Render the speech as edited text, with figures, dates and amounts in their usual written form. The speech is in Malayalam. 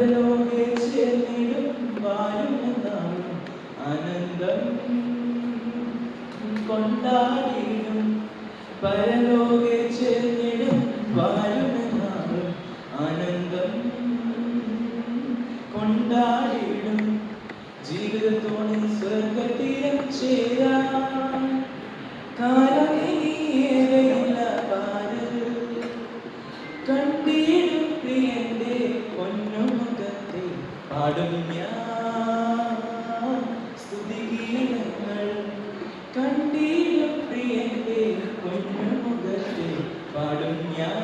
പരലോകെ ചേർന്നിടും വാഴുമെന്നാളും ആനന്ദം കൊണ്ടാടിയിടും. പരലോകെ ചേർന്നിടും വാഴുമെന്നാളും ആനന്ദം കൊണ്ടാടിയിടും. ജീവിതത്തോടെ സ്വർഗതീരം ചേരാൻ കാലം ഇനിയേറെയില്ല പാര്. കണ്ടിടും പ്രിയന്റെ പൊന്നുമുഖത്തെ പാടും ഞാൻ സ്തുതിഗീതങ്ങൾ. കണ്ടിടും പ്രിയന്റെ പൊന്നുമുഖത്തെ പാടും ഞാൻ